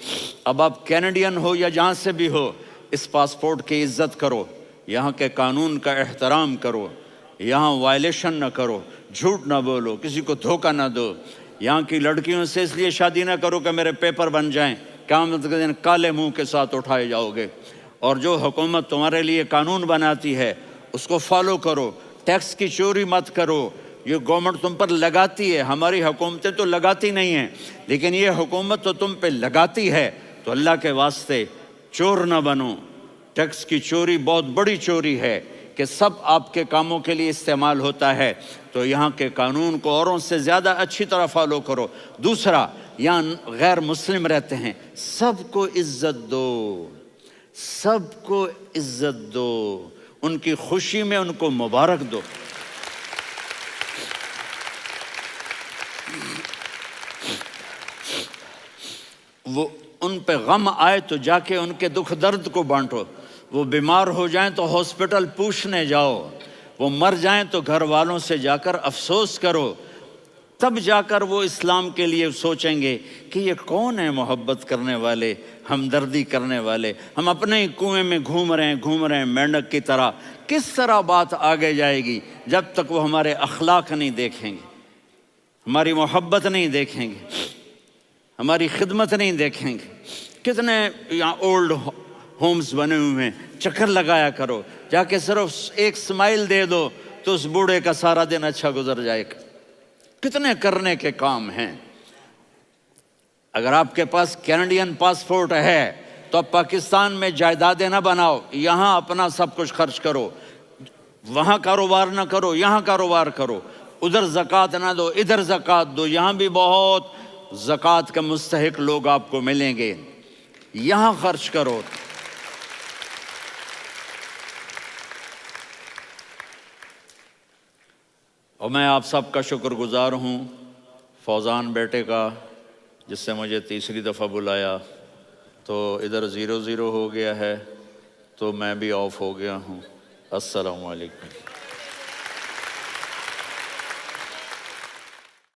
اب آپ کینیڈین ہو یا جہاں سے بھی ہو، اس پاسپورٹ کی عزت کرو، یہاں کے قانون کا احترام کرو، یہاں وائلیشن نہ کرو، جھوٹ نہ بولو، کسی کو دھوکہ نہ دو. یہاں کی لڑکیوں سے اس لیے شادی نہ کرو کہ میرے پیپر بن جائیں، قیامت کے دن کالے منہ کے ساتھ اٹھائے جاؤ گے. اور جو حکومت تمہارے لیے قانون بناتی ہے اس کو فالو کرو. ٹیکس کی چوری مت کرو، یہ گورنمنٹ تم پر لگاتی ہے. ہماری حکومتیں تو لگاتی نہیں ہیں، لیکن یہ حکومت تو تم پہ لگاتی ہے. تو اللہ کے واسطے چور نہ بنو. ٹیکس کی چوری بہت بڑی چوری ہے کہ سب آپ کے کاموں کے لیے استعمال ہوتا ہے. تو یہاں کے قانون کو اوروں سے زیادہ اچھی طرح فالو کرو. دوسرا، یہاں غیر مسلم رہتے ہیں، سب کو عزت دو، سب کو عزت دو، ان کی خوشی میں ان کو مبارک دو. وہ ان پہ غم آئے تو جا کے ان کے دکھ درد کو بانٹو. وہ بیمار ہو جائیں تو ہاسپٹل پوچھنے جاؤ، وہ مر جائیں تو گھر والوں سے جا کر افسوس کرو. تب جا کر وہ اسلام کے لیے سوچیں گے کہ یہ کون ہے محبت کرنے والے، ہمدردی کرنے والے. ہم اپنے ہی کنویں میں گھوم رہے ہیں مینڈک کی طرح. کس طرح بات آگے جائے گی جب تک وہ ہمارے اخلاق نہیں دیکھیں گے، ہماری محبت نہیں دیکھیں گے، ہماری خدمت نہیں دیکھیں گے. کتنے یہاں اولڈ ہومز بنے ہوئے ہیں، چکر لگایا کرو، جا کے صرف ایک سمائل دے دو تو اس بوڑھے کا سارا دن اچھا گزر جائے گا. کتنے کرنے کے کام ہیں. اگر آپ کے پاس کینیڈین پاسپورٹ ہے تو اب پاکستان میں جائیدادیں نہ بناؤ، یہاں اپنا سب کچھ خرچ کرو. وہاں کاروبار نہ کرو، یہاں کاروبار کرو. ادھر زکوٰۃ نہ دو، ادھر زکوٰۃ دو. یہاں بھی بہت زکوٰۃ کے مستحق لوگ آپ کو ملیں گے، یہاں خرچ کرو. اور میں آپ سب کا شکر گزار ہوں، فوزان بیٹے کا، جس سے مجھے تیسری دفعہ بلایا. تو ادھر 0-0 ہو گیا ہے تو میں بھی آف ہو گیا ہوں. السلام علیکم.